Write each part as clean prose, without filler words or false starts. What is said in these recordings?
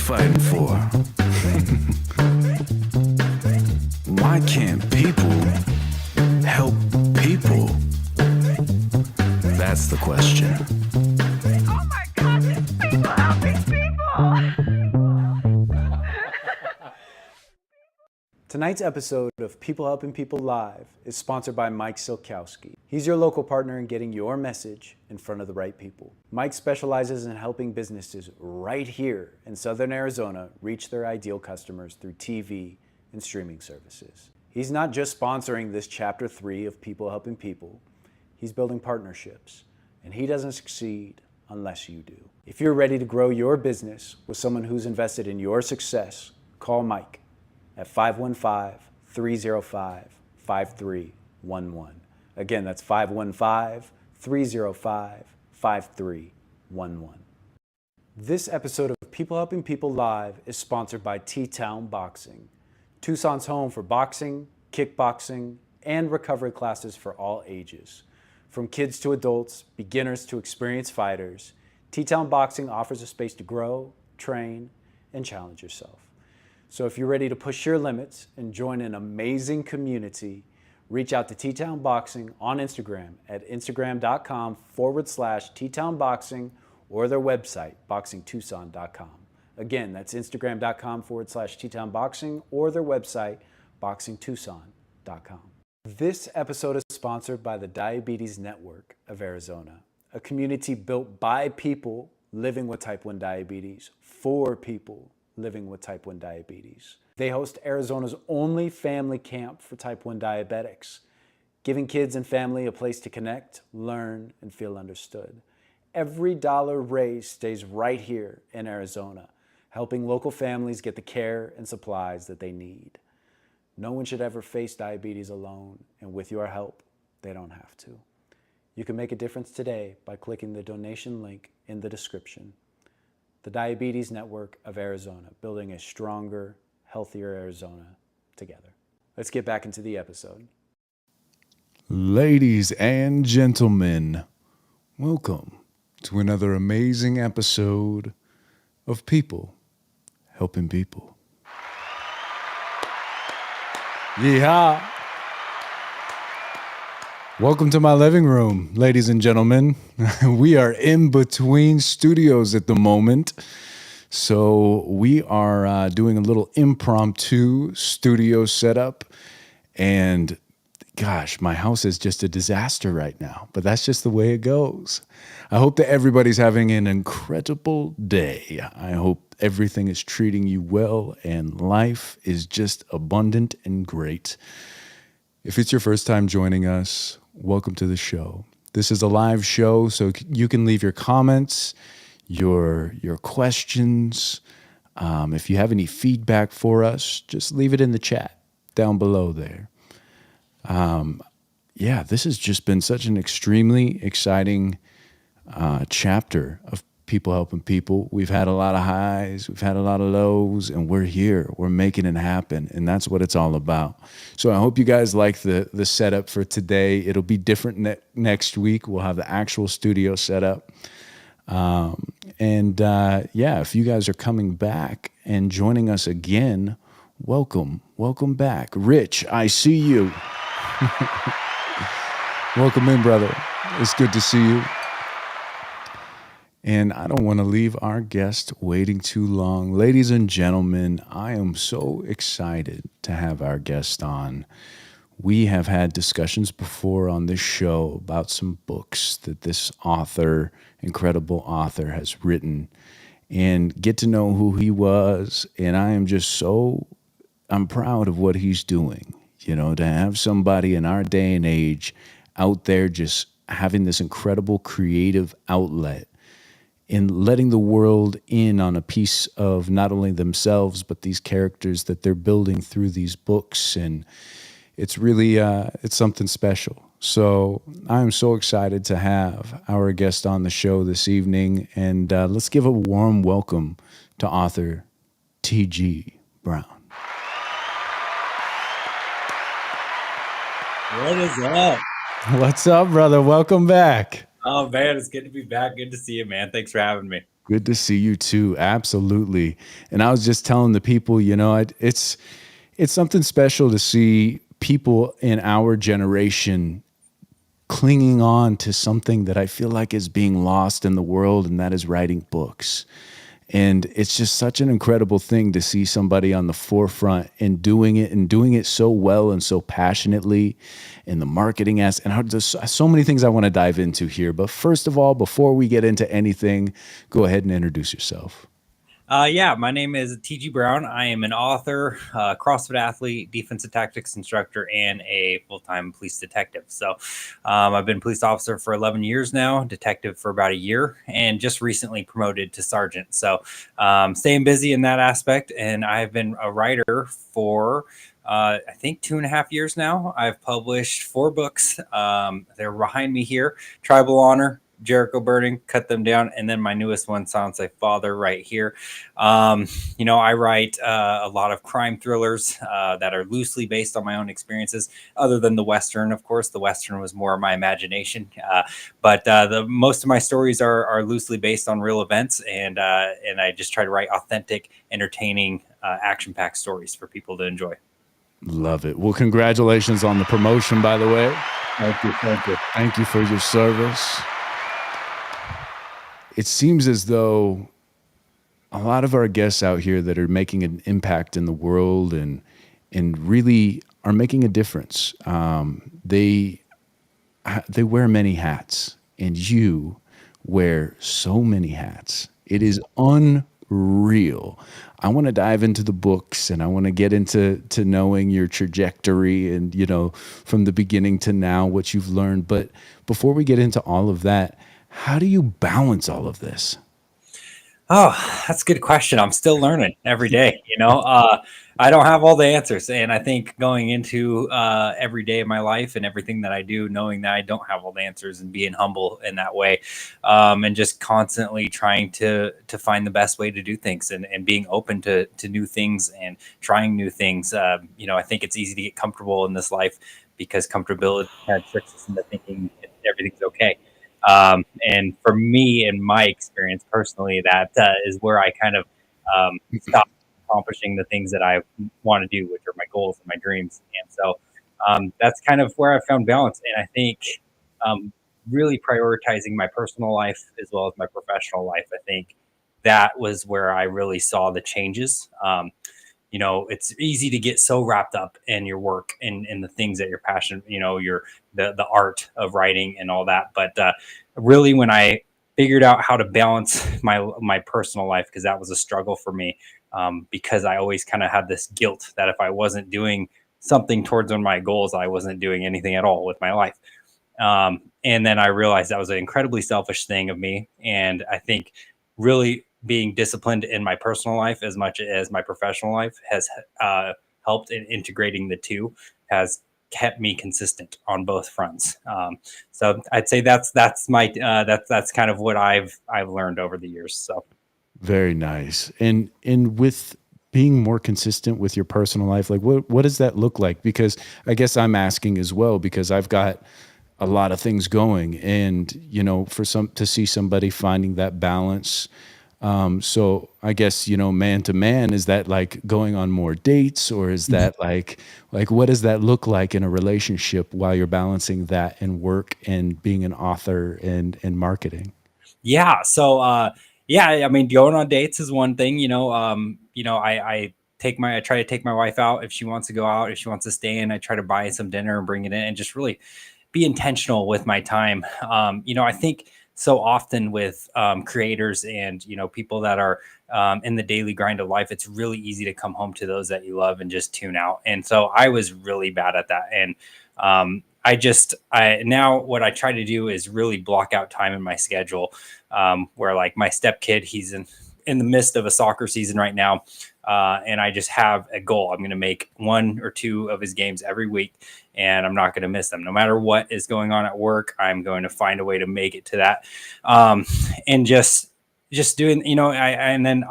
fighting for? Why can't people help people? That's the question. Oh my God, it's people helping people! Tonight's episode of People Helping People Live is sponsored by Mike Silkowski. He's your local partner in getting your message in front of the right people. Mike specializes in helping businesses right here in Southern Arizona reach their ideal customers through TV and streaming services. He's not just sponsoring this chapter 3 of People Helping People, he's building partnerships, and he doesn't succeed unless you do. If you're ready to grow your business with someone who's invested in your success, call Mike at 515-305-5311. Again, that's 515-305-5311. This episode of People Helping People Live is sponsored by T-Town Boxing, Tucson's home for boxing, kickboxing, and recovery classes for all ages. From kids to adults, beginners to experienced fighters, T-Town Boxing offers a space to grow, train, and challenge yourself. So if you're ready to push your limits and join an amazing community, reach out to T-Town Boxing on Instagram at instagram.com/T-Town Boxing or their website, boxingtucson.com. Again, that's instagram.com/T-Town Boxing or their website, boxingtucson.com. This episode is sponsored by the Diabetes Network of Arizona, a community built by people living with type 1 diabetes for people living with type 1 diabetes. They host Arizona's only family camp for type 1 diabetics, giving kids and family a place to connect, learn, and feel understood. Every dollar raised stays right here in Arizona, helping local families get the care and supplies that they need. No one should ever face diabetes alone, and with your help, they don't have to. You can make a difference today by clicking the donation link in the description. The Diabetes Network of Arizona, building a stronger, healthier Arizona together. Let's get back into the episode. Ladies and gentlemen, welcome to another amazing episode of People Helping People. Yeehaw! Welcome to my living room, ladies and gentlemen. We are in between studios at the moment. So we are doing a little impromptu studio setup. And gosh, my house is just a disaster right now. But that's just the way it goes. I hope that everybody's having an incredible day. I hope everything is treating you well and life is just abundant and great. If it's your first time joining us, welcome to the show. This is a live show, so you can leave your comments, your questions. If you have any feedback for us, just leave it in the chat down below there. This has just been such an extremely exciting chapter of People Helping People. We've had a lot of highs, we've had a lot of lows, and we're here. We're making it happen, and that's what it's all about. So I hope you guys like the setup for today. It'll be different next week. We'll have the actual studio set up. If you guys are coming back and joining us again, welcome back. Rich, I see you. Welcome in, brother. It's good to see you. And I don't want to leave our guest waiting too long. Ladies and gentlemen, I am so excited to have our guest on. We have had discussions before on this show about some books that this author, incredible author, has written, and get to know who he was. And I'm proud of what he's doing. You know, to have somebody in our day and age out there just having this incredible creative outlet in letting the world in on a piece of not only themselves, but these characters that they're building through these books. And it's really, it's something special. So I'm so excited to have our guest on the show this evening. And let's give a warm welcome to author T.G. Brown. What is up? What's up, brother? Welcome back. Oh, man, it's good to be back. Good to see you, man. Thanks for having me. Good to see you too. Absolutely. And I was just telling the people, it's something special to see people in our generation clinging on to something that I feel like is being lost in the world, and that is writing books. And it's just such an incredible thing to see somebody on the forefront and doing it so well and so passionately in the marketing and how there's so many things I want to dive into here. But first of all, before we get into anything, go ahead and introduce yourself. Yeah, my name is TG Brown. I am an author, CrossFit athlete, defensive tactics instructor, and a full-time police detective. So I've been police officer for 11 years now, detective for about a year, and just recently promoted to sergeant. So staying busy in that aspect. And I've been a writer for I think 2.5 years now. I've published 4 books. They're behind me here: Tribal Honor, Jericho Burning, Cut Them Down, and then my newest one, Sounds Like Father, right here. I write a lot of crime thrillers that are loosely based on my own experiences, other than the Western, of course. The Western was more my imagination. But the most of my stories are loosely based on real events, and I just try to write authentic, entertaining, action-packed stories for people to enjoy. Love it. Well, congratulations on the promotion, by the way. Thank you. Thank you. Thank you for your service. It seems as though a lot of our guests out here that are making an impact in the world and really are making a difference. They wear many hats, and you wear so many hats. It is unreal. I want to dive into the books, and I want to get into knowing your trajectory and from the beginning to now what you've learned. But before we get into all of that, how do you balance all of this? Oh, that's a good question. I'm still learning every day. I don't have all the answers, and I think going into every day of my life and everything that I do, knowing that I don't have all the answers and being humble in that way, and just constantly trying to find the best way to do things and being open to new things and trying new things. I think it's easy to get comfortable in this life because comfortability kind of tricks us into thinking everything's okay. And for me, in my experience personally, that is where I kind of stop accomplishing the things that I want to do, which are my goals and my dreams. And so that's kind of where I found balance. And I think really prioritizing my personal life as well as my professional life, I think that was where I really saw the changes. It's easy to get so wrapped up in your work and the things that you're passionate, your the art of writing and all that. But really, when I figured out how to balance my personal life, because that was a struggle for me, because I always kind of had this guilt that if I wasn't doing something towards one of my goals, I wasn't doing anything at all with my life. And then I realized that was an incredibly selfish thing of me. And I think really being disciplined in my personal life as much as my professional life has helped in integrating the two, has kept me consistent on both fronts. So I'd say that's my that's kind of what I've learned over the years. So Very nice. And with being more consistent with your personal life, like what does that look like? Because I guess I'm asking as well because I've got a lot of things going, and for some to see somebody finding that balance. So I guess man to man, is that like going on more dates, or is that like what does that look like in a relationship while you're balancing that and work and being an author and marketing? yeah, so yeah, I mean, going on dates is one thing. I try to take my wife out if she wants to go out. If she wants to stay in, I try to buy some dinner and bring it in, and just really be intentional with my time. I think so often with creators and people that are in the daily grind of life, it's really easy to come home to those that you love and just tune out. And so I was really bad at that. And I now what I try to do is really block out time in my schedule, where like my step kid, he's in the midst of a soccer season right now. And I just have a goal. I'm going to make 1 or 2 of his games every week, and I'm not going to miss them. No matter what is going on at work, I'm going to find a way to make it to that. And just doing, and then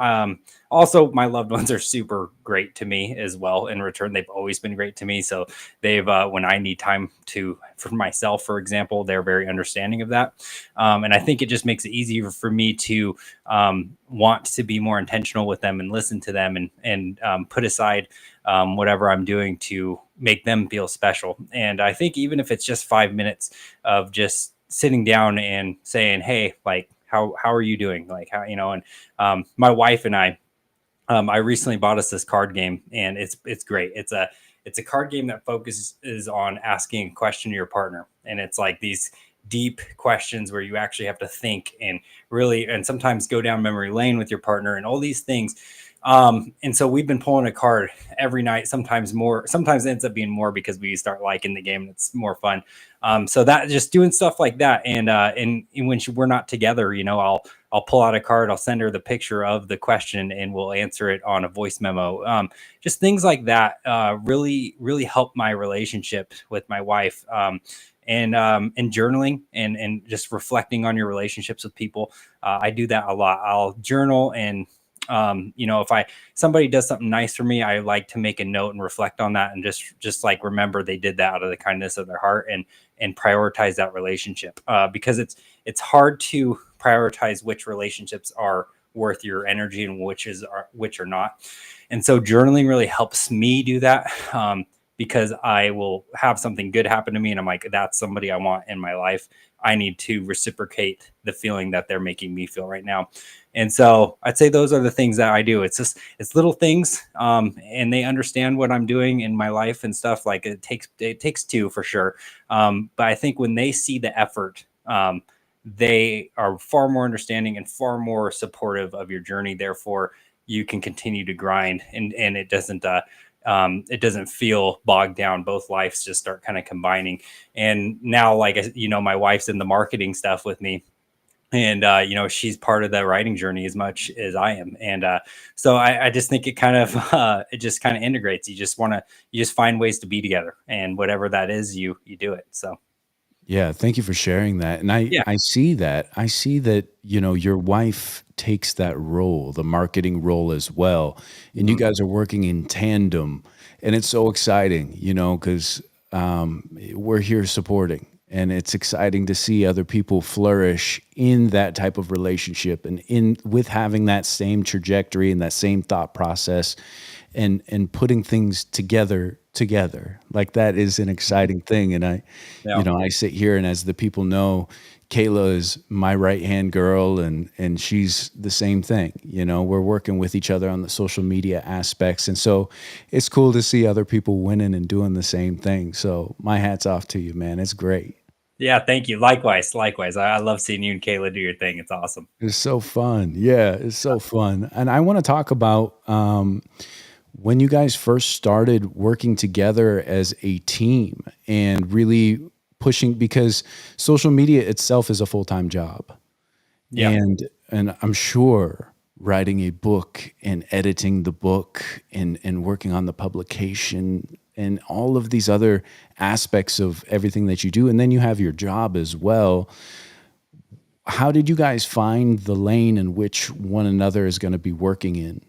Also, my loved ones are super great to me as well. In return, they've always been great to me. So they've, when I need time to for myself, for example, they're very understanding of that. And I think it just makes it easier for me to want to be more intentional with them and listen to them, and put aside whatever I'm doing to make them feel special. And I think even if it's just 5 minutes of just sitting down and saying, "Hey, like, how are you doing? Like, how, you know?" And my wife and I recently bought us this card game, and it's great. It's a card game that focuses on asking a question to your partner, and it's like these deep questions where you actually have to think and really, and sometimes go down memory lane with your partner and all these things. And so we've been pulling a card every night, sometimes more, sometimes it ends up being more because we start liking the game and it's more fun. So that, just doing stuff like that. And when we're not together, I'll pull out a card, I'll send her the picture of the question, and we'll answer it on a voice memo. Just things like that really, really help my relationship with my wife. And journaling and just reflecting on your relationships with people. I do that a lot. I'll journal, and if somebody does something nice for me, I like to make a note and reflect on that, and just like remember they did that out of the kindness of their heart, and prioritize that relationship, because it's hard to prioritize which relationships are worth your energy and which are not. And so journaling really helps me do that, because I will have something good happen to me, and I'm like, that's somebody I want in my life. I need to reciprocate the feeling that they're making me feel right now. And so I'd say those are the things that I do. It's little things, and they understand what I'm doing in my life and stuff. Like, it takes two for sure. But I think when they see the effort, they are far more understanding and far more supportive of your journey. Therefore, you can continue to grind, and it doesn't feel bogged down. Both lives just start kind of combining. And now, like, my wife's in the marketing stuff with me, and she's part of the writing journey as much as I am. And so I just think it just kind of integrates. You just find ways to be together, and whatever that is, you do it. So Yeah, thank you for sharing that. And I yeah. I see that. I see that, your wife takes that role, the marketing role as well. And you Mhm. guys are working in tandem. And it's so exciting, because we're here supporting. And it's exciting to see other people flourish in that type of relationship, and in with having that same trajectory and that same thought process, and putting things together. Like, that is an exciting thing. And Yeah. I sit here, and as the people know, Kayla is my right hand girl, and she's the same thing. We're working with each other on the social media aspects, and so it's cool to see other people winning and doing the same thing. So my hat's off to you, man. It's great. Yeah. Thank you. Likewise. Likewise. I love seeing you and Kayla do your thing. It's awesome. It's so fun. Yeah, it's so fun. And I want to talk about when you guys first started working together as a team and really pushing, because social media itself is a full-time job. Yeah. And I'm sure writing a book and editing the book and working on the publication and all of these other aspects of everything that you do, and then you have your job as well. How did you guys find the lane in which one another is going to be working in?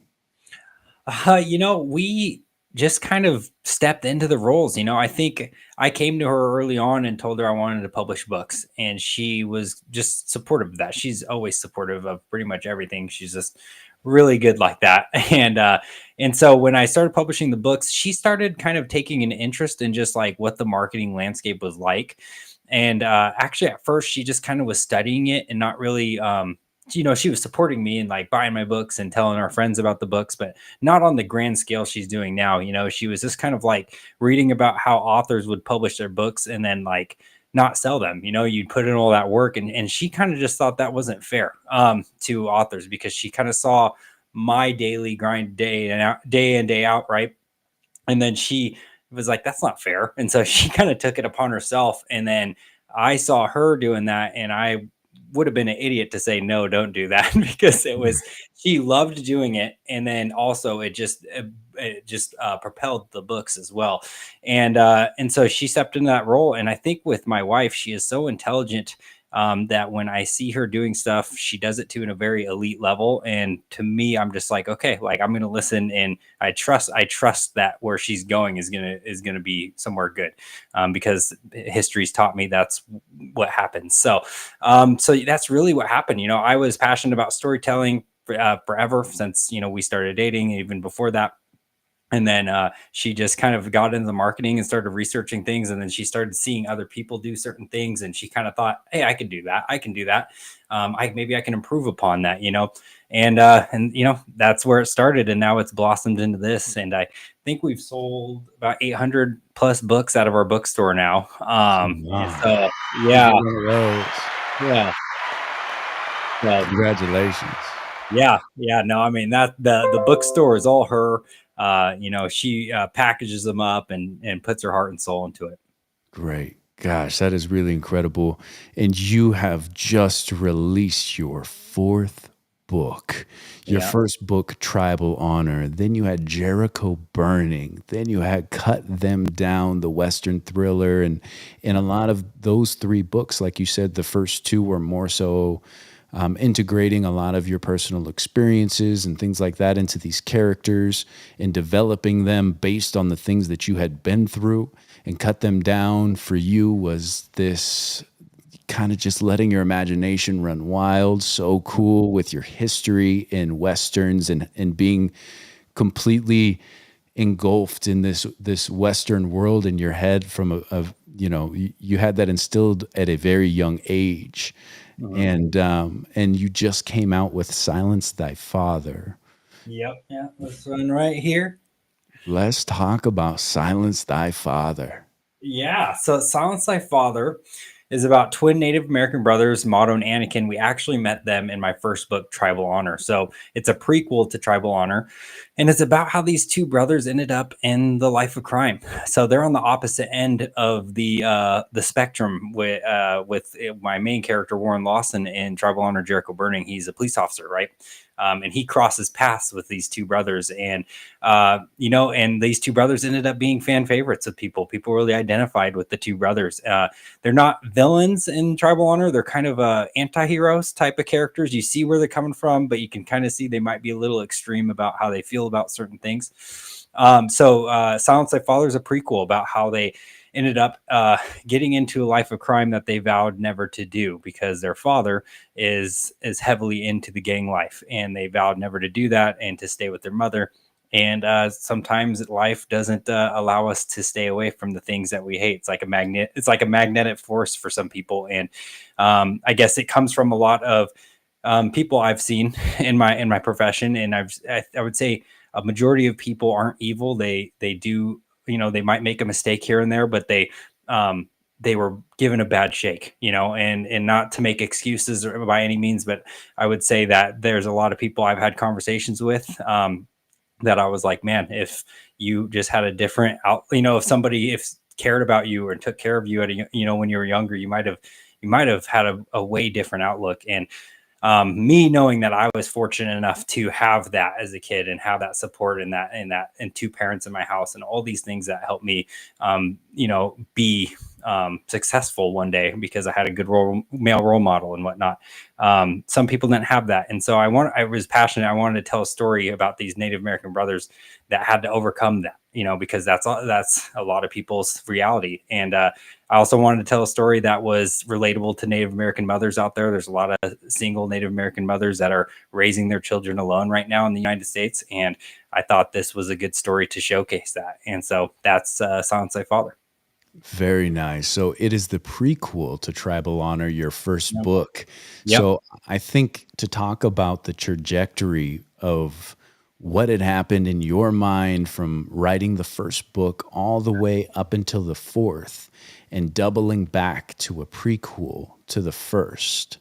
We just kind of stepped into the roles. I think I came to her early on and told her I wanted to publish books, and she was just supportive of that. She's always supportive of pretty much everything. She's just really good like that. And so when I started publishing the books, she started kind of taking an interest in just like what the marketing landscape was like. And actually, at first, she just kind of was studying it and not really. She was supporting me and like buying my books and telling our friends about the books, but not on the grand scale she's doing now. She was just kind of like reading about how authors would publish their books and then like not sell them. You'd put in all that work, and she kind of just thought that wasn't fair to authors, because she kind of saw my daily grind day in, day out, right? And then she was like, that's not fair. And so she kind of took it upon herself. And then I saw her doing that, and I would have been an idiot to say, no, don't do that, because she loved doing it. And then also it just propelled the books as well. And so she stepped into that role. And I think with my wife, she is so intelligent that when I see her doing stuff, she does it to in a very elite level. And to me, I'm just like, okay, like I'm gonna listen, and I trust that where she's going is gonna be somewhere good, because history's taught me that's what happens. So that's really what happened. I was passionate about storytelling forever since we started dating, even before that. And then she just kind of got into the marketing and started researching things, and then she started seeing other people do certain things, and she kind of thought, hey, I can do that, I can do that. Maybe I can improve upon that. And that's where it started, and now it's blossomed into this. And I think we've sold about 800 plus books out of our bookstore now. And Wow. so You're yeah. one of those. Yeah. So Congratulations. yeah, no, I mean, that the bookstore is all her. She packages them up and puts her heart and soul into it. Great. Gosh, that is really incredible. And you have just released your fourth book. Your Yeah. first book, Tribal Honor. Then you had Jericho Burning. Then you had Cut Them Down, the Western thriller. And a lot of those three books, like you said, the first two were more so integrating a lot of your personal experiences and things like that into these characters and developing them based on the things that you had been through. And Cut Them Down for you was this kind of just letting your imagination run wild, so cool with your history in westerns and being completely engulfed in this Western world in your head from you had that instilled at a very young age, Mhm. and you just came out with Silence Thy Father. Yep. Yeah. This one right here. Let's talk about Silence Thy Father. Yeah. So Silence Thy Father is about twin Native American brothers, Motto and Anakin. We actually met them in my first book, Tribal Honor. So it's a prequel to Tribal Honor. And it's about how these two brothers ended up in the life of crime. So they're on the opposite end of the spectrum with my main character, Warren Lawson, in Tribal Honor Jericho Burning. He's a police officer, right? And he crosses paths with these two brothers. And these two brothers ended up being fan favorites of people. People really identified with the two brothers. They're not villains in Tribal Honor. They're kind of anti-heroes type of characters. You see where they're coming from, but you can kind of see they might be a little extreme about how they feel about certain things. Silence Thy Father is a prequel about how they ended up getting into a life of crime that they vowed never to do, because their father is heavily into the gang life, and they vowed never to do that and to stay with their mother. And sometimes life doesn't allow us to stay away from the things that we hate. It's like a magnet. It's like a magnetic force for some people, and I guess it comes from a lot of people I've seen in my profession. And I would say a majority of people aren't evil. They do, they might make a mistake here and there, but they were given a bad shake, and not to make excuses or by any means, but I would say that there's a lot of people I've had conversations with. That I was like, man, if you just had a different if somebody if cared about you or took care of you when you were younger, you might have had a way different outlook. And me knowing that I was fortunate enough to have that as a kid and have that support and two parents in my house and all these things that helped me, be successful one day because I had a good male role model and whatnot. Some people didn't have that. And so I was passionate. I wanted to tell a story about these Native American brothers that had to overcome that, because that's a lot of people's reality. And I also wanted to tell a story that was relatable to Native American mothers out there. There's a lot of single Native American mothers that are raising their children alone right now in the United States. And I thought this was a good story to showcase that. And so that's Silence Thy Father. Very nice. So it is the prequel to Tribal Honor, your first Yep. book. Yep. So I think to talk about the trajectory of what had happened in your mind from writing the first book all the way up until the fourth and doubling back to a prequel to the first.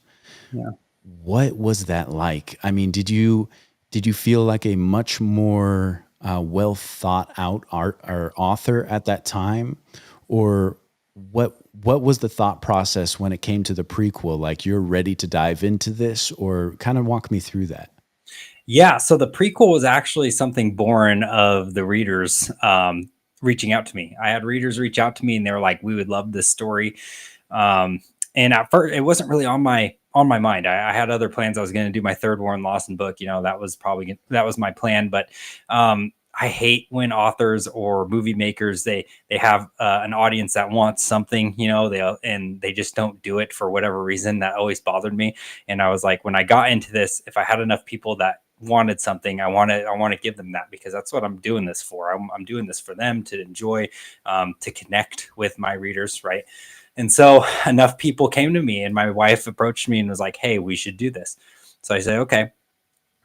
Yeah. What was that like? I mean, did you feel like a much more well thought out art or author at that time, or what was the thought process when it came to the prequel? Like you're ready to dive into this, or kind of walk me through that. Yeah. So the prequel was actually something born of the readers reaching out to me. I had readers reach out to me and they were like, we would love this story. And at first, it wasn't really on my mind. I had other plans. I was going to do my third Warren Lawson book. That was my plan. But I hate when authors or movie makers they have an audience that wants something. They just don't do it for whatever reason. That always bothered me. And I was like, when I got into this, if I had enough people that wanted something, I want to give them that, because that's what I'm doing this for. I'm doing this for them to enjoy, to connect with my readers, right? And so enough people came to me, and my wife approached me and was like, "Hey, we should do this." So I said, "Okay."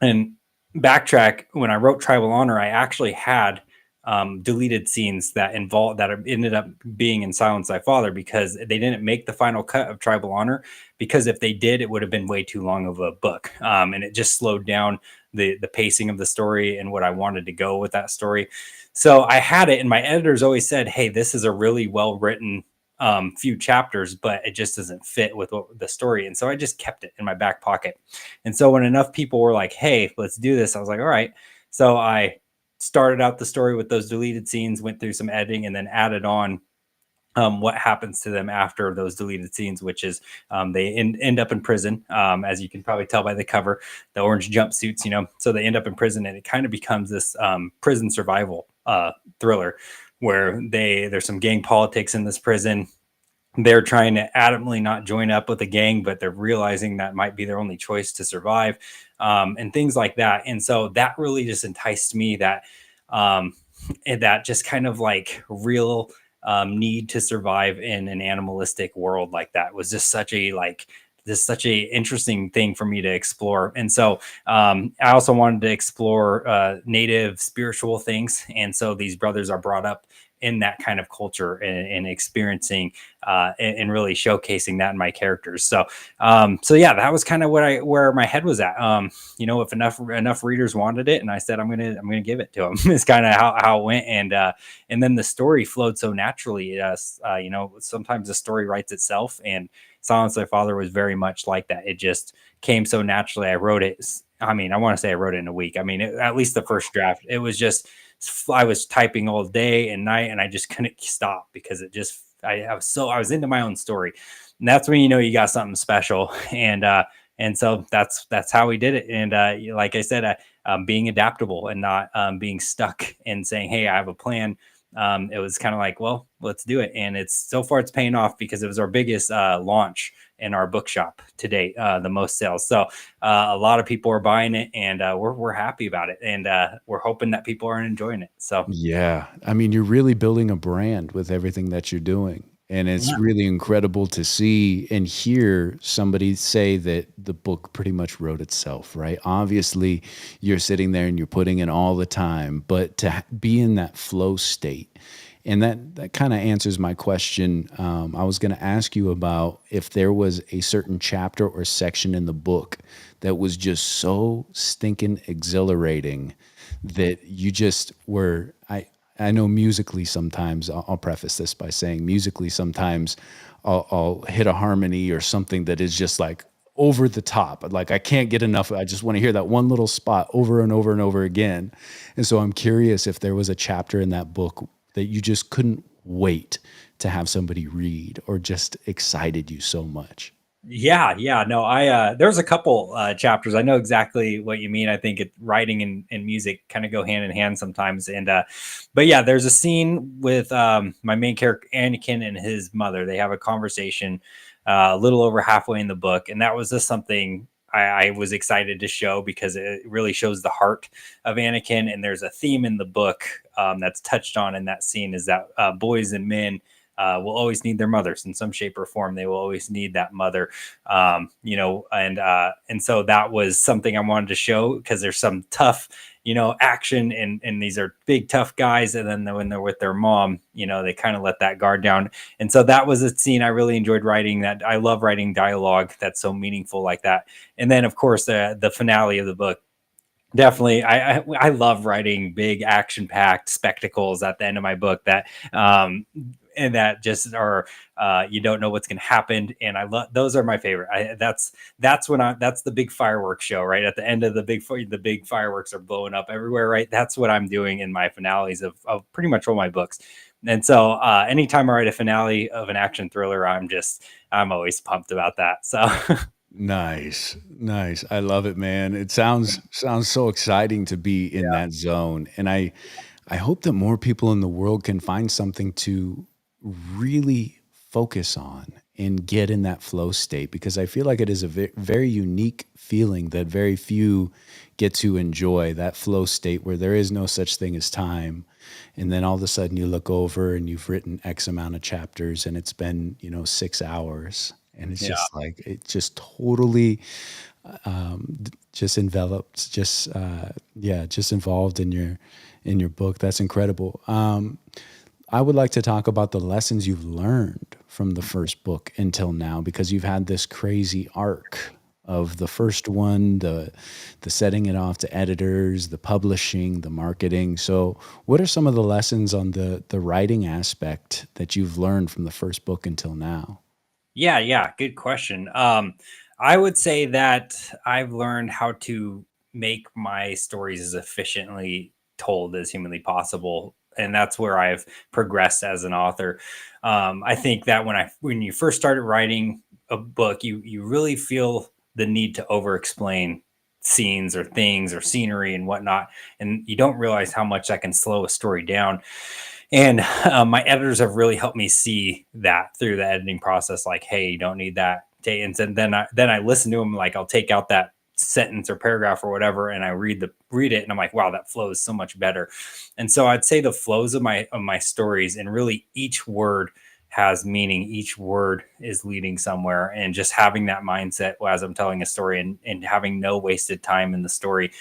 And backtrack, when I wrote Tribal Honor, I actually had deleted scenes that ended up being in Silence Thy Father, because they didn't make the final cut of Tribal Honor, because if they did, it would have been way too long of a book, and it just slowed down the pacing of the story and what I wanted to go with that story. So I had it, and my editors always said, "Hey, this is a really well written few chapters, but it just doesn't fit with the story." And so I just kept it in my back pocket. And so when enough people were like, "Hey, let's do this," I was like, "All right." So I started out the story with those deleted scenes, went through some editing, and then added on what happens to them after those deleted scenes, which is they end up in prison, as you can probably tell by the cover, the orange jumpsuits, so they end up in prison, and it kind of becomes this prison survival thriller, where there's some gang politics in this prison. They're trying to adamantly not join up with a gang, but they're realizing that might be their only choice to survive, and things like that. And so that really just enticed me, and that just kind of like real need to survive in an animalistic world like that was just such a interesting thing for me to explore. And so I also wanted to explore native spiritual things. And so these brothers are brought up in that kind of culture, and experiencing and really showcasing that in my characters. So yeah, that was kind of where my head was at. If enough readers wanted it, and I said I'm gonna give it to them. It's kind of how it went, and then the story flowed so naturally. Sometimes the story writes itself, and Silence Thy Father was very much like that. It just came so naturally. I wrote it. I mean, I want to say I wrote it in a week. I mean, at least the first draft, it was just, I was typing all day and night, and I just couldn't stop, because I was into my own story. And that's when you got something special. And so that's how we did it. And like I said, being adaptable, and not being stuck and saying, "Hey, I have a plan." It was kind of like, well, let's do it. And so far it's paying off, because it was our biggest launch in our bookshop to date, the most sales. So a lot of people are buying it, and we're happy about it, and we're hoping that people are enjoying it. So Yeah. I mean, you're really building a brand with everything that you're doing. And it's yeah. really incredible to see and hear somebody say that the book pretty much wrote itself, right? Obviously, you're sitting there and you're putting in all the time, but to be in that flow state. And that kind of answers my question. I was going to ask you about if there was a certain chapter or section in the book that was just so stinking exhilarating that you just were. I know musically sometimes, I'll preface this by saying musically sometimes I'll hit a harmony or something that is just like over the top. Like I can't get enough. I just want to hear that one little spot over and over and over again. And so I'm curious if there was a chapter in that book that you just couldn't wait to have somebody read, or just excited you so much. Yeah. No, there's a couple chapters. I know exactly what you mean. I think writing and music kind of go hand in hand sometimes. And but yeah, there's a scene with my main character Anakin and his mother. They have a conversation a little over halfway in the book, and that was just something I was excited to show, because it really shows the heart of Anakin. And there's a theme in the book that's touched on in that scene, is that boys and men will always need their mothers in some shape or form. They will always need that mother, and so that was something I wanted to show, because there's some tough, action, and these are big tough guys, and then when they're with their mom, they kind of let that guard down. And so that was a scene I really enjoyed writing. That I love writing dialogue that's so meaningful like that. And then of course the finale of the book. Definitely. I love writing big action packed spectacles at the end of my book that and that just are you don't know what's going to happen. And I love those are my favorite. That's the big fireworks show, right? At the end of the big fireworks are blowing up everywhere, right? That's what I'm doing in my finales of pretty much all my books. And so anytime I write a finale of an action thriller, I'm always pumped about that. So Nice, nice. I love it, man. It sounds so exciting to be in that zone, and I hope that more people in the world can find something to really focus on and get in that flow state, because I feel like it is a very unique feeling that very few get to enjoy, that flow state where there is no such thing as time. And then all of a sudden you look over and you've written X amount of chapters and it's been, 6 hours. And it's yeah. just like, it just totally just enveloped, just involved in your book. That's incredible. I would like to talk about the lessons you've learned from the first book until now, because you've had this crazy arc of the first one, the setting it off to editors, the publishing, the marketing. So, what are some of the lessons on the writing aspect that you've learned from the first book until now? Yeah, good question. I would say that I've learned how to make my stories as efficiently told as humanly possible, and that's where I've progressed as an author. I think that when you first started writing a book, you really feel the need to over explain scenes or things or scenery and whatnot, and you don't realize how much that can slow a story down. And my editors have really helped me see that through the editing process. Like, hey, you don't need that. And then I listen to them. Like, I'll take out that sentence or paragraph or whatever, and I read it, and I'm like, wow, that flows so much better. And so I'd say the flows of my stories, and really each word has meaning. Each word is leading somewhere, and just having that mindset as I'm telling a story, and having no wasted time in the story.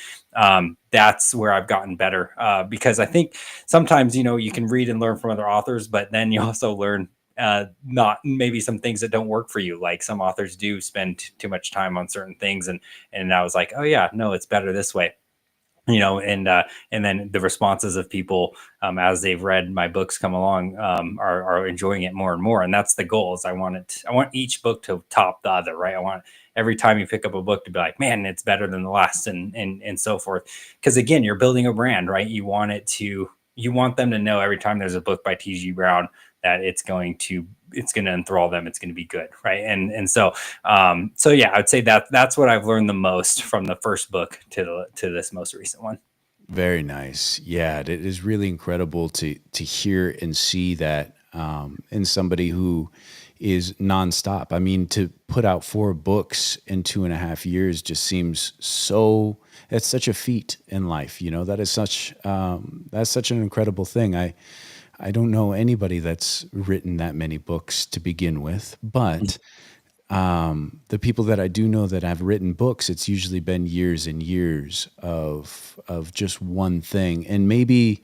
That's where I've gotten better, because I think sometimes you can read and learn from other authors, but then you also learn not maybe some things that don't work for you. Like some authors do spend too much time on certain things, and I was like, oh yeah, no, it's better this way. And then the responses of people, as they've read my books come along, are enjoying it more and more. And that's the goal. Is I want each book to top the other, right? I want every time you pick up a book to be like, man, it's better than the last, and so forth. Because again, you're building a brand, right? You want them to know every time there's a book by TG Brown that it's going to enthrall them. It's going to be good, right? So yeah, I'd say that's what I've learned the most from the first book to this most recent one. Very nice. Yeah, it is really incredible to hear and see that in somebody who is nonstop. I mean, to put out 4 books in 2.5 years just seems so. It's such a feat in life. That is that's such an incredible thing. I don't know anybody that's written that many books to begin with, but the people that I do know that have written books, it's usually been years and years of just one thing. And maybe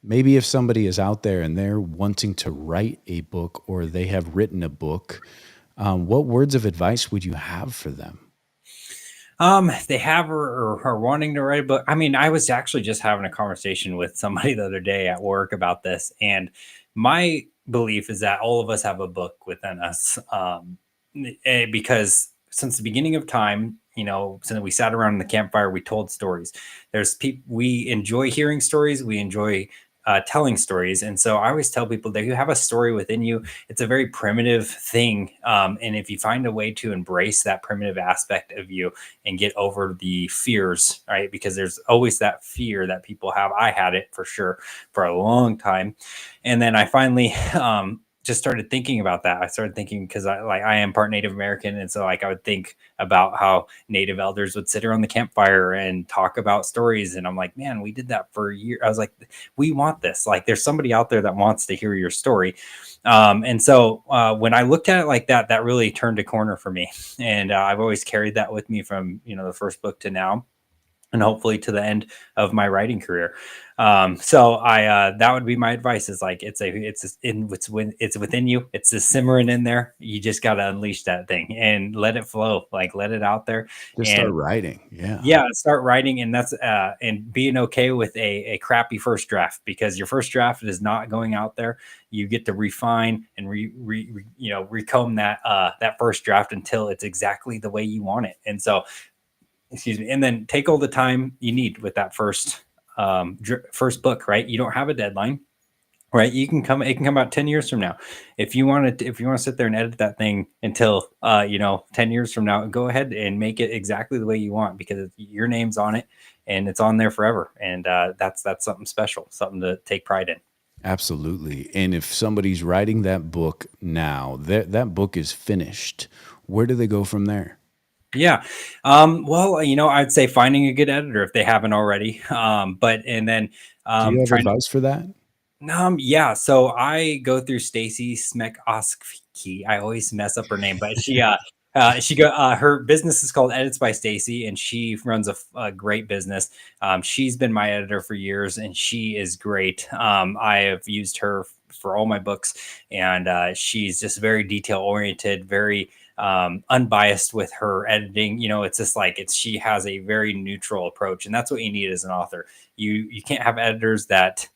if somebody is out there and they're wanting to write a book, or they have written a book, what words of advice would you have for them? They have or are wanting to write a book. I mean, I was actually just having a conversation with somebody the other day at work about this, and my belief is that all of us have a book within us, because since the beginning of time, since we sat around the campfire, we told stories. There's people we enjoy hearing stories, we enjoy telling stories, and so I always tell people that you have a story within you. It's a very primitive thing, and if you find a way to embrace that primitive aspect of you and get over the fears, right? Because there's always that fear that people have. I had it for sure for a long time, and then I finally just started thinking about that. I started thinking because I am part Native American, and so I would think about how Native elders would sit around the campfire and talk about stories, and I'm like, man, we did that for a year. I was like, we want this. Like, there's somebody out there that wants to hear your story, and so when I looked at it like that, that really turned a corner for me, and I've always carried that with me from the first book to now. and hopefully to the end of my writing career. So I that would be my advice is like it's within you. It's just simmering in there. You just gotta unleash that thing and let it flow, like let it out there. Just start And writing. Yeah. yeah, start writing, and that's and being okay with a crappy first draft, because your first draft is not going out there. You get to refine and recomb that that first draft until it's exactly the way you want it. And so, excuse me, and then take all the time you need with that first book. Right, you don't have a deadline. Right, it can come out 10 years from now. If you want to sit there and edit that thing until 10 years from now, go ahead and make it exactly the way you want, because your name's on it and it's on there forever. And that's something special, something to take pride in. Absolutely. And if somebody's writing that book now, that book is finished. Where do they go from there? Yeah. Well, I'd say finding a good editor if they haven't already. But and then Do you have trying advice for that? Yeah, so I go through Stacy Smekoski. I always mess up her name, but her business is called Edits by Stacy, and she runs a great business. She's been my editor for years, and she is great. I have used her for all my books, and she's just very detail oriented, very unbiased with her editing. It's just like she has a very neutral approach, and that's what you need as an author. You can't have editors that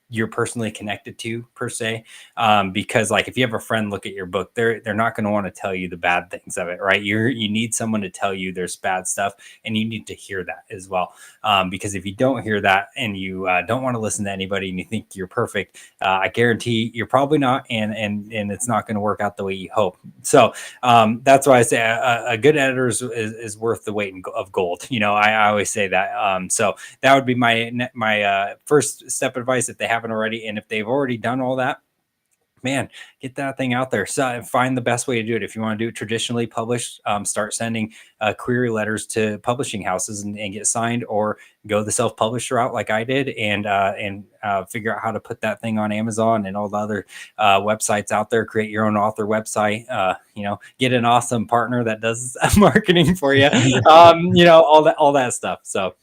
you're personally connected to per se, because like if you have a friend look at your book, they're not going to want to tell you the bad things of it, right? You need someone to tell you there's bad stuff, and you need to hear that as well, because if you don't hear that and you don't want to listen to anybody and you think you're perfect, I guarantee you're probably not, and it's not going to work out the way you hope. So that's why I say a good editor is worth the weight of gold. I always say that. So that would be my first step advice if they haven't already. And if they've already done all that, man, get that thing out there. So find the best way to do it. If you want to do it traditionally published, start sending query letters to publishing houses and get signed, or go the self-published route like I did, and figure out how to put that thing on Amazon and all the other websites out there. Create your own author website. Get an awesome partner that does marketing for you. All that stuff. So.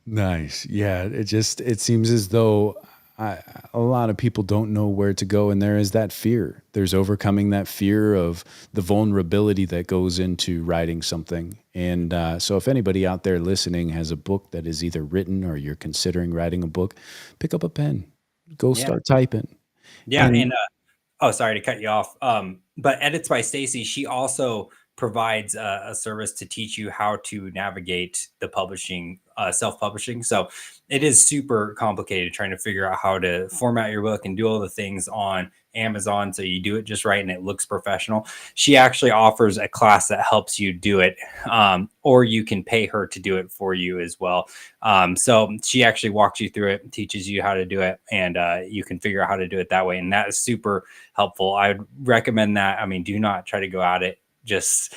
Nice. Yeah. It seems as though a lot of people don't know where to go. And there is that fear. There's overcoming that fear of the vulnerability that goes into writing something. And so if anybody out there listening has a book that is either written or you're considering writing a book, pick up a pen, go start typing. Yeah. And oh, sorry to cut you off. But Edits by Stacy, she also provides a service to teach you how to navigate the publishing, self-publishing. So it is super complicated trying to figure out how to format your book and do all the things on Amazon so you do it just right and it looks professional. She actually offers a class that helps you do it, or you can pay her to do it for you as well. So she actually walks you through it, teaches you how to do it, and you can figure out how to do it that way. And that is super helpful. I would recommend that. I mean, do not try to go at it just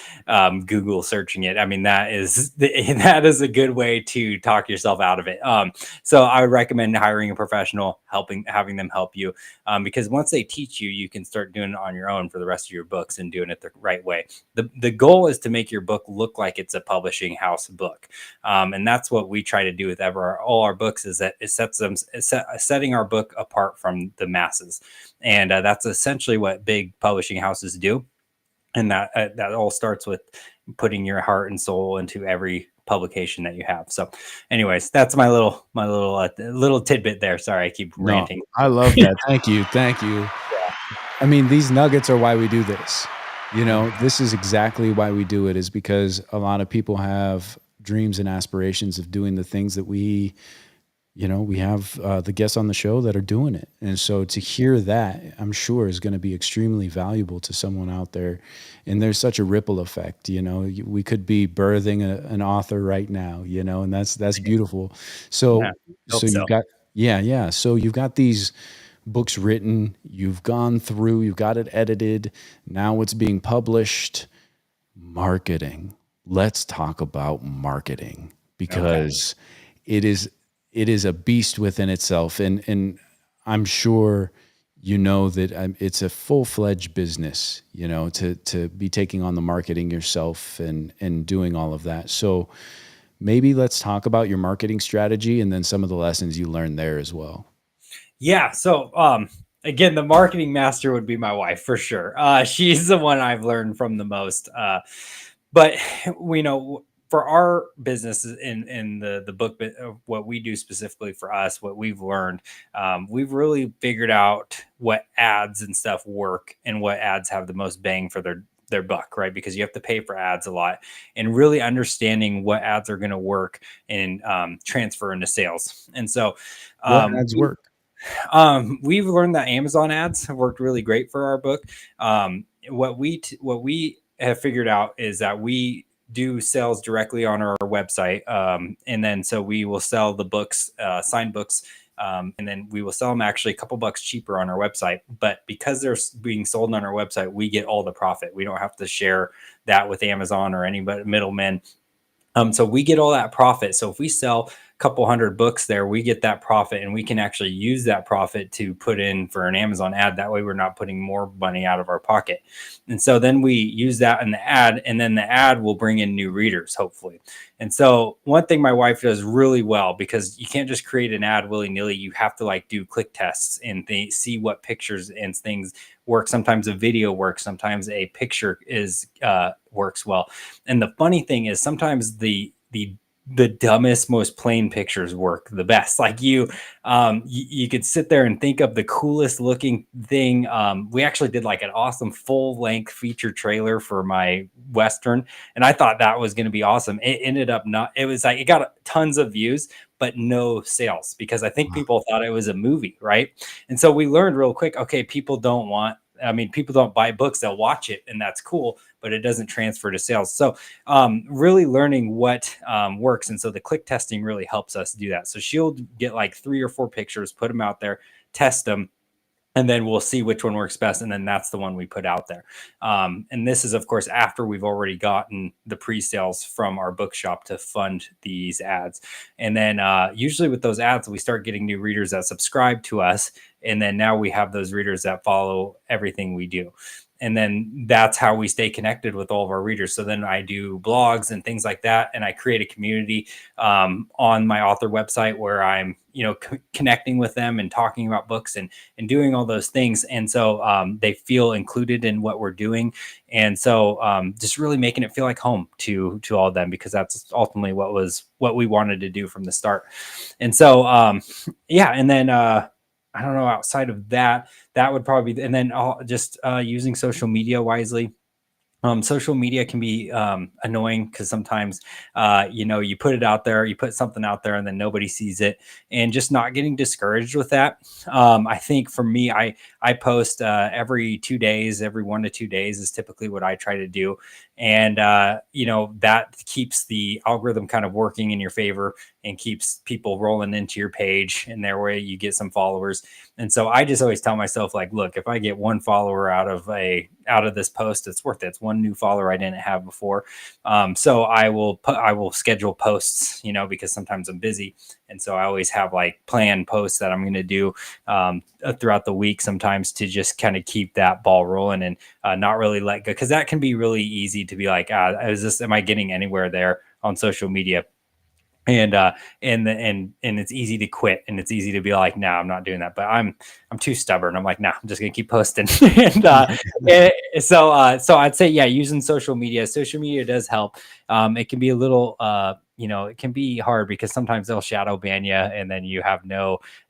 Google searching it. I mean, that is a good way to talk yourself out of it. So I would recommend hiring a professional, having them help you, because once they teach you, you can start doing it on your own for the rest of your books and doing it the right way. The goal is to make your book look like it's a publishing house book, and that's what we try to do with all our books. Is that it setting our book apart from the masses, and that's essentially what big publishing houses do. And that all starts with putting your heart and soul into every publication that you have. So anyways, that's my little tidbit there. Sorry, I keep ranting. I love that. Thank you. Yeah. I mean, these nuggets are why we do this. This is exactly why we do it, is because a lot of people have dreams and aspirations of doing the things that we have the guests on the show that are doing it. And so to hear that, I'm sure, is going to be extremely valuable to someone out there. And there's such a ripple effect, we could be birthing an author right now, and that's beautiful. So, you've got, So you've got these books written, you've gone through, you've got it edited. Now it's being published. Marketing. Let's talk about marketing, because it is a beast within itself. And I'm sure that it's a full-fledged business, to be taking on the marketing yourself and doing all of that. So maybe let's talk about your marketing strategy and then some of the lessons you learned there as well. Yeah. So, again, the marketing master would be my wife for sure. She's the one I've learned from the most. But we know for our business in the book, what we do specifically for us, what we've learned, we've really figured out what ads and stuff work and what ads have the most bang for their buck, right? Because you have to pay for ads a lot, and really understanding what ads are going to work and transfer into sales. And so, What um, ads work? we've learned that Amazon ads have worked really great for our book. What we have figured out is that we do sales directly on our website, and then so we will sell the books, signed books, and then we will sell them actually a couple bucks cheaper on our website. But because they're being sold on our website, we get all the profit. We don't have to share that with Amazon or any middlemen. So we get all that profit. So if we sell a couple hundred books there, we get that profit, and we can actually use that profit to put in for an Amazon ad. That way we're not putting more money out of our pocket. And so then we use that in the ad, and then the ad will bring in new readers, hopefully. And so one thing my wife does really well, because you can't just create an ad willy-nilly, you have to like do click tests and see what pictures and things work. Sometimes a video works, sometimes a picture is works well. And the funny thing is sometimes the dumbest, most plain pictures work the best. Like you could sit there and think of the coolest looking thing. We actually did like an awesome full length feature trailer for my Western, and I thought that was going to be awesome. It ended up not. It was like it got tons of views, but no sales, because I think people thought it was a movie, right? And so we learned real quick, okay, people don't buy books, they'll watch it, and that's cool, but it doesn't transfer to sales. So really learning what works. And so the click testing really helps us do that. So she'll get like 3 or 4 pictures, put them out there, test them, and then we'll see which one works best, and then that's the one we put out there. And this is, of course, after we've already gotten the pre-sales from our bookshop to fund these ads. And then usually with those ads, we start getting new readers that subscribe to us, and then now we have those readers that follow everything we do. And then that's how we stay connected with all of our readers. So then I do blogs and things like that, and I create a community on my author website where I'm connecting with them and talking about books and doing all those things. And so they feel included in what we're doing. And so just really making it feel like home to all of them, because that's ultimately what we wanted to do from the start. And so yeah, and then I don't know, outside of that, that would probably be, and then just using social media wisely. Social media can be annoying, because sometimes, you put it out there, you put something out there, and then nobody sees it, and just not getting discouraged with that. I think for me, I post every 2 days, every 1 to 2 days is typically what I try to do, and that keeps the algorithm kind of working in your favor and keeps people rolling into your page, and their way you get some followers. And so I just always tell myself, like, look, if I get 1 follower out of this post, it's worth it. It's 1 new follower I didn't have before. So I will schedule posts, because sometimes I'm busy. And so I always have like planned posts that I'm going to do throughout the week, sometimes, to just kind of keep that ball rolling and not really let go. Cause that can be really easy to be like, am I getting anywhere there on social media? And it's easy to quit, and it's easy to be like, no, I'm not doing that. But I'm too stubborn. I'm like, no, I'm just gonna keep posting. So I'd say, yeah, using social media does help. It can be a little it can be hard, because sometimes they'll shadow ban you, and then you have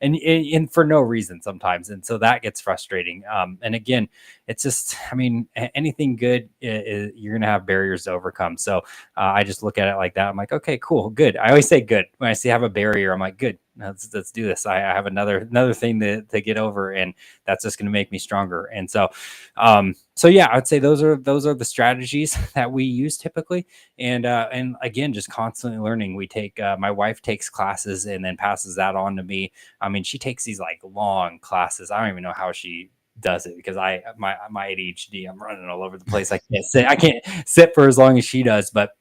and for no reason sometimes, and so that gets frustrating. And again, it's just, anything good, you're gonna have barriers to overcome. So I just look at it like that. I'm like, okay, cool, good. I always say good when I see have a barrier. I'm like, good, let's do this. I have another thing to get over, and that's just going to make me stronger. And so yeah, I'd say those are the strategies that we use typically. And again, just constantly learning. We take my wife takes classes and then passes that on to me. She takes these like long classes. I don't even know how she does it, because my ADHD, I'm running all over the place. I can't sit for as long as she does. But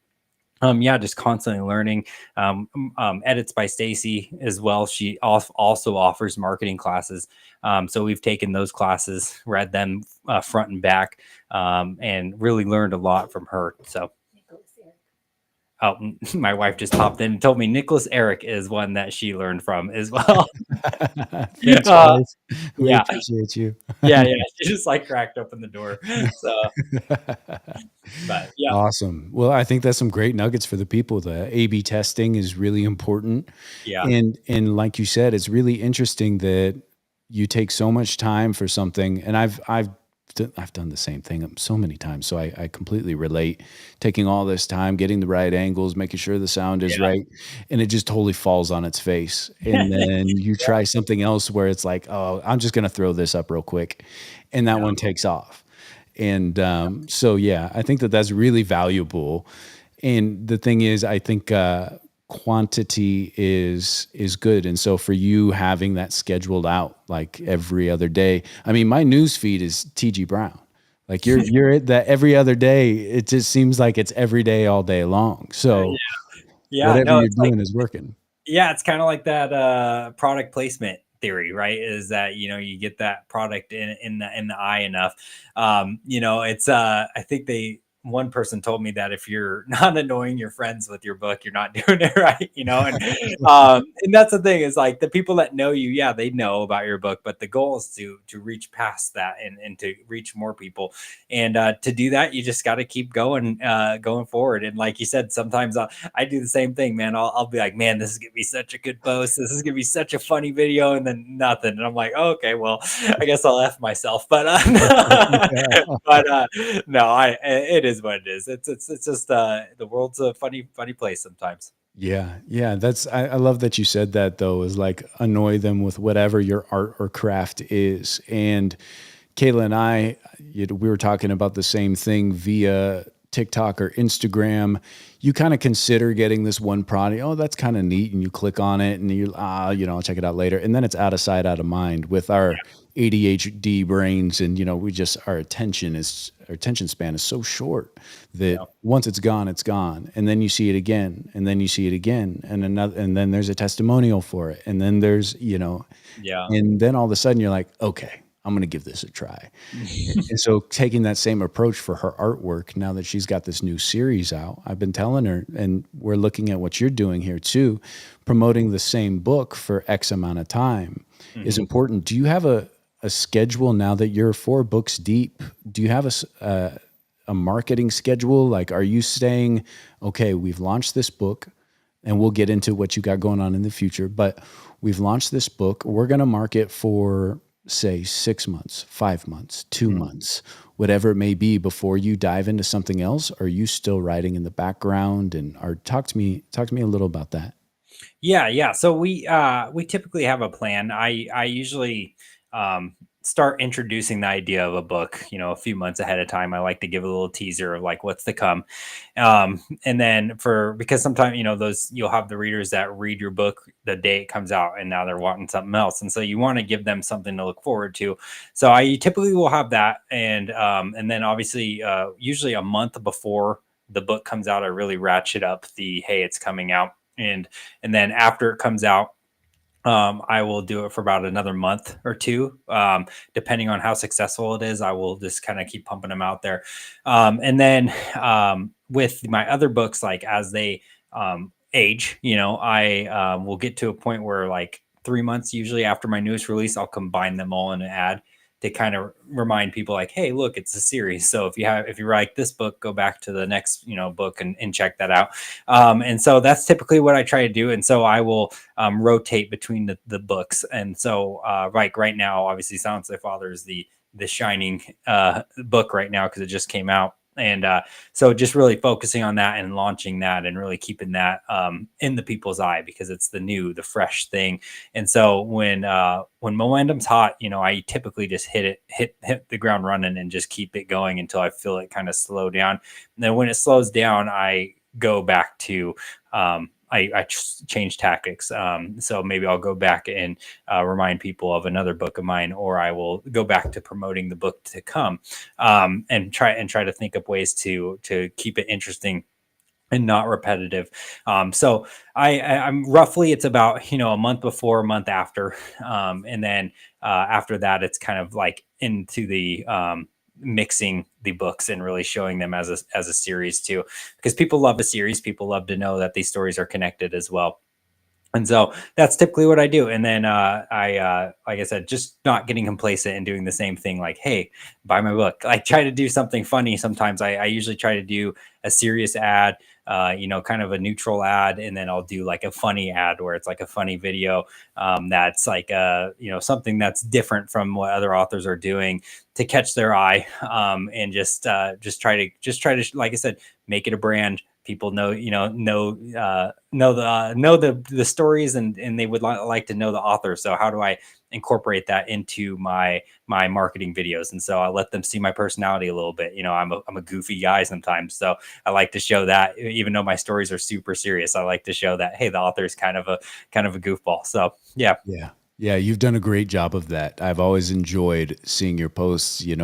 yeah, just constantly learning. Edits by Stacy as well. She also offers marketing classes. So we've taken those classes, read them front and back, and really learned a lot from her. So Oh, my wife just popped in and told me Nicholas Eric is one that she learned from as well. Thanks, Uh, wife. We yeah, appreciate you. yeah. She just like cracked open the door. So, but yeah, Awesome. Well, I think that's some great nuggets for the people. The A/B testing is really important, yeah, and like you said, it's really interesting that you take so much time for something. And I've done the same thing so many times, so I completely relate. Taking all this time, getting the right angles, making sure the sound is right, and it just totally falls on its face. And yeah, then you try something else where it's like, oh, I'm just gonna throw this up real quick, and that yeah, one takes off. And so, yeah, I think that that's really valuable. And the thing is, I think quantity is good. And so for you having that scheduled out like every other day, I mean, my news feed is TG Brown. Like you're at that every other day. It just seems like it's every day, all day long. So yeah. whatever No, you're it's like doing is working. yeah, it's kind of like that product placement theory, right? Is that you get that product in the eye enough. It's I think they one person told me that if you're not annoying your friends with your book, you're not doing it right, and that's the thing is like the people that know you, yeah, they know about your book, but the goal is to reach past that and to reach more people. And to do that, you just got to keep going forward. And like you said, sometimes I do the same thing, man. I'll be like, man, this is gonna be such a good post. This is gonna be such a funny video, and then nothing. And I'm like, oh, okay, well, I guess I'll f myself. But but no, it is what it is. It's just the world's a funny place sometimes. Yeah, yeah, I love that you said that though, is like annoy them with whatever your art or craft is. And Kayla and I, we were talking about the same thing via TikTok or Instagram. You kind of consider getting this one product. Oh, that's kind of neat. And you click on it and I'll check it out later. And then it's out of sight, out of mind with our ADHD brains. And, our attention span is so short that Yeah, once it's gone, it's gone. And then you see it again, and then you see it again, and another, and then there's a testimonial for it. And then yeah, and then all of a sudden you're like, okay, I'm going to give this a try. And so taking that same approach for her artwork, now that she's got this new series out, I've been telling her, and we're looking at what you're doing here too, promoting the same book for X amount of time is Mhm. important. Do you have a schedule now that you're 4 books deep? Do you have a marketing schedule? Like, are you saying, okay, we've launched this book, and we'll get into what you got going on in the future, but we've launched this book. We're going to market for, say, 6 months, 5 months, 2 months, whatever it may be, before you dive into something else? Are you still writing in the background? And or talk to me a little about that. Yeah. So we typically have a plan. I usually start introducing the idea of a book, a few months ahead of time. I like to give a little teaser of like what's to come. And then because sometimes, those you'll have the readers that read your book the day it comes out and now they're wanting something else. And so you want to give them something to look forward to. So I typically will have that. And then obviously usually a month before the book comes out, I really ratchet up the hey, it's coming out. And then after it comes out, I will do it for about another month or two, depending on how successful it is. I will just kind of keep pumping them out there, and then with my other books, like as they age, I will get to a point where like 3 months usually after my newest release, I'll combine them all in an ad to kind of remind people like, hey, look, it's a series. So if you write this book, go back to the next book and check that out. And so that's typically what I try to do. And so I will rotate between the books. And so like right now, obviously, Silence of the Father is the shining book right now because it just came out. And so just really focusing on that and launching that and really keeping that in the people's eye because it's the fresh thing. And so when momentum's hot, I typically just hit the ground running and just keep it going until I feel it kind of slow down. And then when it slows down, I go back to I change tactics. So maybe I'll go back and remind people of another book of mine, or I will go back to promoting the book to come, and try to think up ways to keep it interesting and not repetitive. So I'm roughly it's about a month before, a month after, and then after that it's kind of like into the mixing the books and really showing them as a series too, because people love a series. People love to know that these stories are connected as well. And so that's typically what I do. And then like I said, just not getting complacent and doing the same thing. Like, hey, buy my book. I try to do something funny. Sometimes I usually try to do a serious ad, kind of a neutral ad, and then I'll do like a funny ad where it's like a funny video, that's like something that's different from what other authors are doing to catch their eye, and just try to, like I said, make it a brand. People know the stories, and they would like to know the author. So how do I incorporate that into my marketing videos? And so I let them see my personality a little bit. I'm a goofy guy sometimes, so I like to show that, even though my stories are super serious, I like to show that, hey, the author is kind of a goofball. So yeah. Yeah. Yeah, you've done a great job of that. I've always enjoyed seeing your posts, the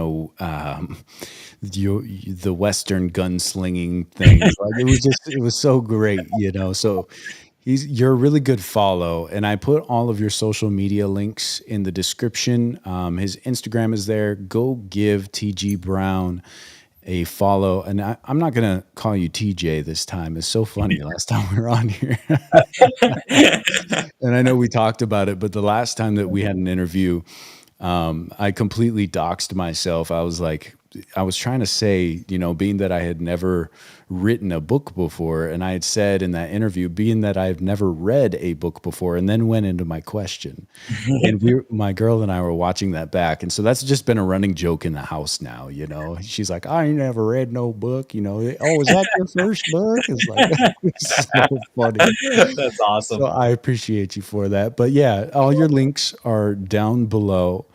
Western gunslinging things. Like it was so great, So you're a really good follow, and I put all of your social media links in the description. His Instagram is there. Go give TG Brown a follow, and I'm not gonna call you TJ this time. It's so funny. Last time we were on here, and I know we talked about it, but the last time that we had an interview, I completely doxed myself. I was trying to say, being that I had never written a book before, and I had said in that interview, being that I've never read a book before, and then went into my question. And my girl and I were watching that back, and so that's just been a running joke in the house now. She's like, "I ain't never read no book." Oh, is that your first book? It's like it's so funny. That's awesome. So I appreciate you for that. But yeah, all your links are down below.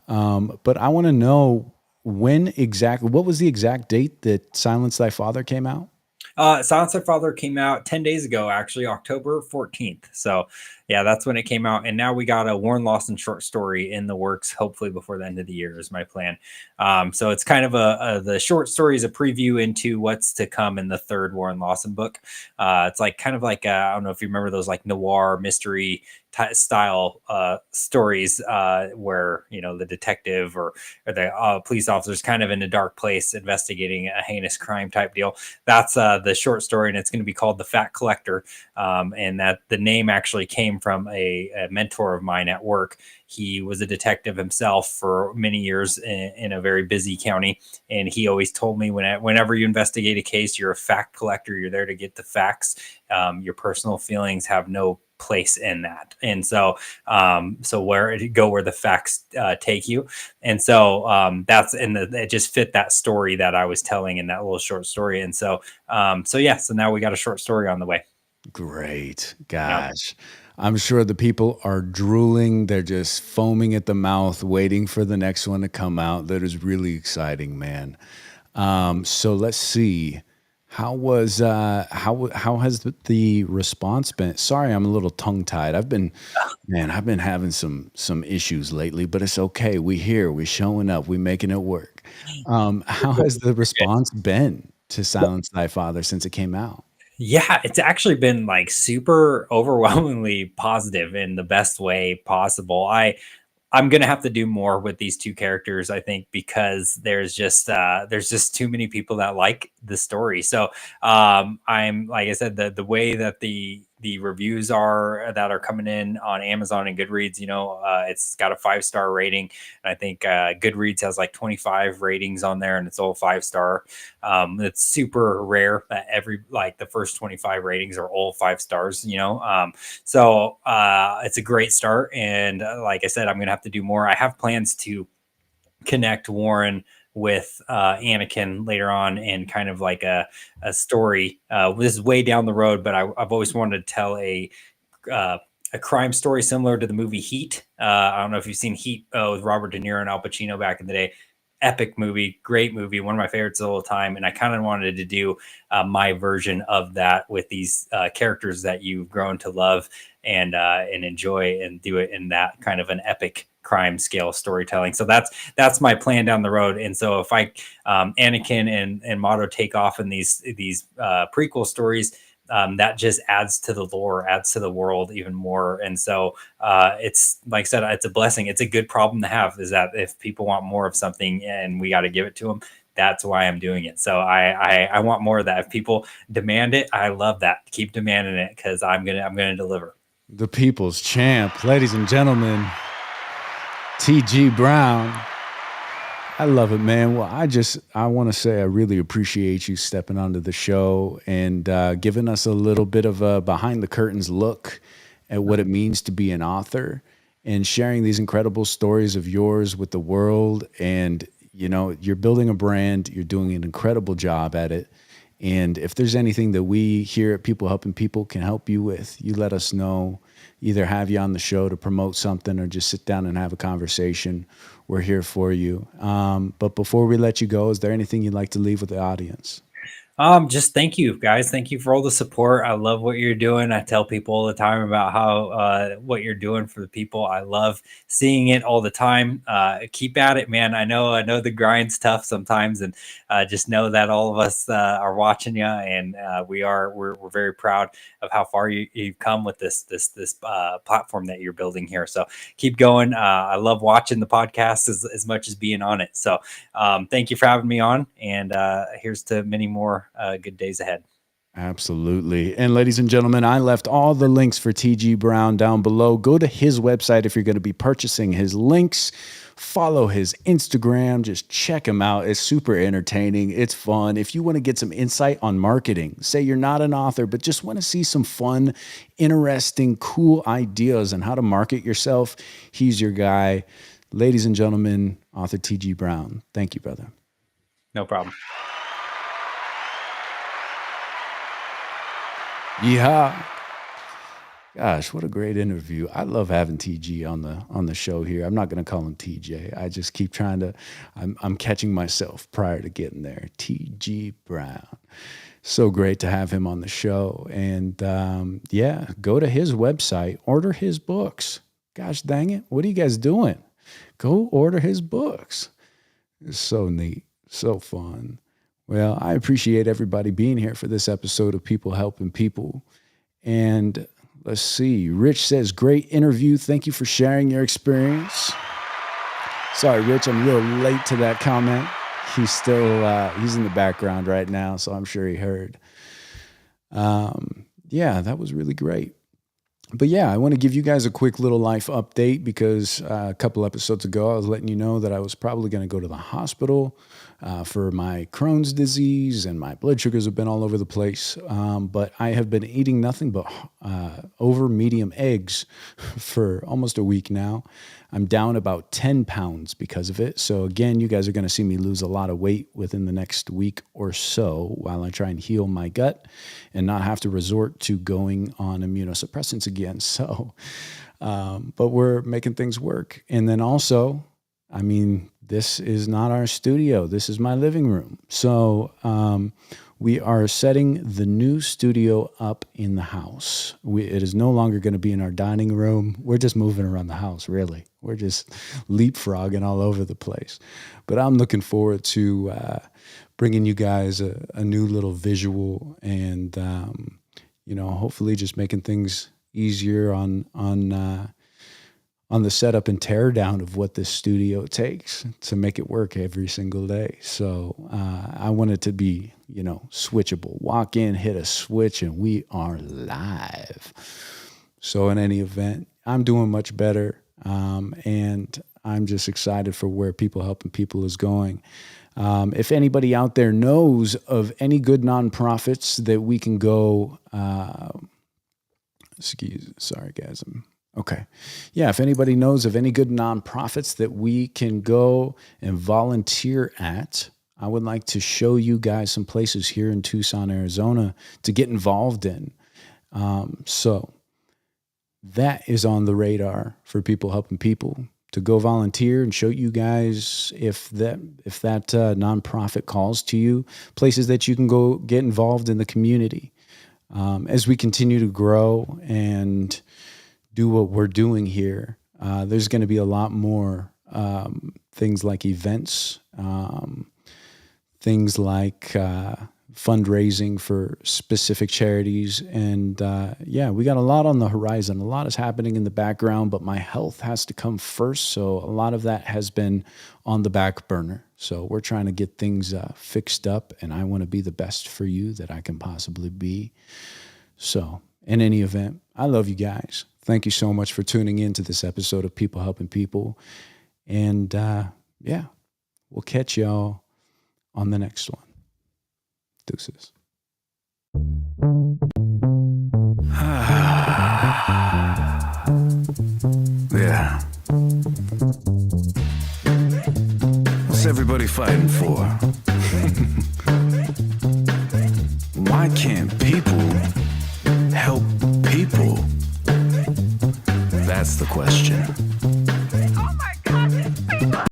But I want to know what was the exact date that Silence Thy Father came out? Silence Thy Father came out 10 days ago, actually, October 14th. So yeah, that's when it came out. And now we got a Warren Lawson short story in the works, hopefully before the end of the year is my plan. So it's kind of the short story is a preview into what's to come in the third Warren Lawson book. It's like kind of like, I don't know if you remember those like noir mystery style stories, where the detective or the police officer's kind of in a dark place investigating a heinous crime type deal. That's the short story, and it's going to be called The Fact Collector. And that the name actually came from a mentor of mine at work. He was a detective himself for many years in a very busy county, and he always told me, whenever you investigate a case, you're a fact collector. You're there to get the facts. Your personal feelings have no place in that. And so where the facts take you. And so it just fit that story that I was telling in that little short story. And so now we got a short story on the way. Great. Gosh. I'm sure the people are drooling. They're just foaming at the mouth, waiting for the next one to come out. That is really exciting, man. So let's see. How has the response been? Sorry, I'm a little tongue tied. I've been having some issues lately, but it's okay. We showing up, we making it work. How has the response been to Silence Thy Father since it came out? Yeah, it's actually been like super overwhelmingly positive in the best way possible. I'm gonna have to do more with these two characters, I think, because there's just too many people that like the story. So I'm, like I said, the way that the reviews that are coming in on Amazon and Goodreads, it's got a 5-star rating. And I think Goodreads has like 25 ratings on there, and it's all 5-star. It's super rare that the first 25 ratings are all 5 stars. So it's a great start. And like I said, I'm gonna have to do more. I have plans to connect Warren with Anakin later on in kind of like a story. This is way down the road, but I've always wanted to tell a crime story similar to the movie Heat. I don't know if you've seen Heat with Robert De Niro and Al Pacino back in the day. Epic movie, great movie, one of my favorites of all time. And I kind of wanted to do my version of that with these characters that you've grown to love and enjoy, and do it in that kind of an epic crime scale storytelling. So that's my plan down the road. And so if Anakin and Motto take off in these prequel stories, that just adds to the lore, adds to the world even more. And so it's like I said, it's a blessing. It's a good problem to have, is that if people want more of something and we got to give it to them, that's why I'm doing it. So I want more of that. If people demand it, I love that. Keep demanding it, because I'm gonna deliver. The people's champ, ladies and gentlemen, T.G. Brown. I love it, man. Well, I want to say I really appreciate you stepping onto the show and giving us a little bit of a behind the curtains look at what it means to be an author, and sharing these incredible stories of yours with the world. And, you know, you're building a brand, you're doing an incredible job at it. And if there's anything that we here at People Helping People can help you with, you let us know. Either have you on the show to promote something or just sit down and have a conversation. We're here for you. But before we let you go, is there anything you'd like to leave with the audience? Just thank you, guys. Thank you for all the support. I love what you're doing. I tell people all the time about how what you're doing for the people. I love seeing it all the time. Keep at it, man. I know the grind's tough sometimes, and just know that all of us are watching you, and we're very proud of how far you've come with this platform that you're building here. So keep going. I love watching the podcast as much as being on it. So thank you for having me on, and here's to many more good days ahead. Absolutely. And ladies and gentlemen, I left all the links for TG Brown down below. Go to his website if you're going to be purchasing his links. Follow his Instagram. Just check him out. It's super entertaining. It's fun. If you want to get some insight on marketing, say you're not an author, but just want to see some fun, interesting, cool ideas on how to market yourself, he's your guy. Ladies and gentlemen, author TG Brown. Thank you, brother. No problem. Yeah. Gosh, what a great interview. I love having TG on the show here. I'm not going to call him TJ. I just keep trying to, I'm catching myself prior to getting there. TG Brown. So great to have him on the show. And yeah, go to his website, order his books. Gosh dang it. What are you guys doing? Go order his books. It's so neat. So fun. Well, I appreciate everybody being here for this episode of People Helping People. And let's see. Rich says, great interview. Thank you for sharing your experience. Sorry, Rich, I'm real late to that comment. He's still, he's in the background right now, so I'm sure he heard. Yeah, that was really great. But yeah, I want to give you guys a quick little life update because a couple episodes ago, I was letting you know that I was probably going to go to the hospital for my Crohn's disease, and my blood sugars have been all over the place. But I have been eating nothing but over medium eggs for almost a week now. I'm down about 10 pounds because of it. So again, you guys are going to see me lose a lot of weight within the next week or so while I try and heal my gut and not have to resort to going on immunosuppressants again. So, but we're making things work. And then also, I mean, this is not our studio. This is my living room. So we are setting the new studio up in the house. It is no longer going to be in our dining room. We're just moving around the house, really. We're just leapfrogging all over the place. But I'm looking forward to bringing you guys a new little visual and, you know, hopefully just making things easier on the setup and tear down of what this studio takes to make it work every single day. So I want it to be, you know, switchable. Walk in, hit a switch, and we are live. So in any event, I'm doing much better. And I'm just excited for where People Helping People is going. If anybody out there knows of any good nonprofits that we can go, sorry guys, okay. Yeah, if anybody knows of any good nonprofits that we can go and volunteer at, I would like to show you guys some places here in Tucson, Arizona to get involved in. So that is on the radar for People Helping People, to go volunteer and show you guys if that nonprofit calls to you, places that you can go get involved in the community. As we continue to grow and do what we're doing here, there's going to be a lot more things like events, things like fundraising for specific charities. And we got a lot on the horizon. A lot is happening in the background, but my health has to come first. So a lot of that has been on the back burner. So we're trying to get things fixed up, and I want to be the best for you that I can possibly be. So in any event, I love you guys. Thank you so much for tuning in to this episode of People Helping People. And we'll catch y'all on the next one. Deuces. Yeah. What's everybody fighting for? Why can't people help people? That's the question.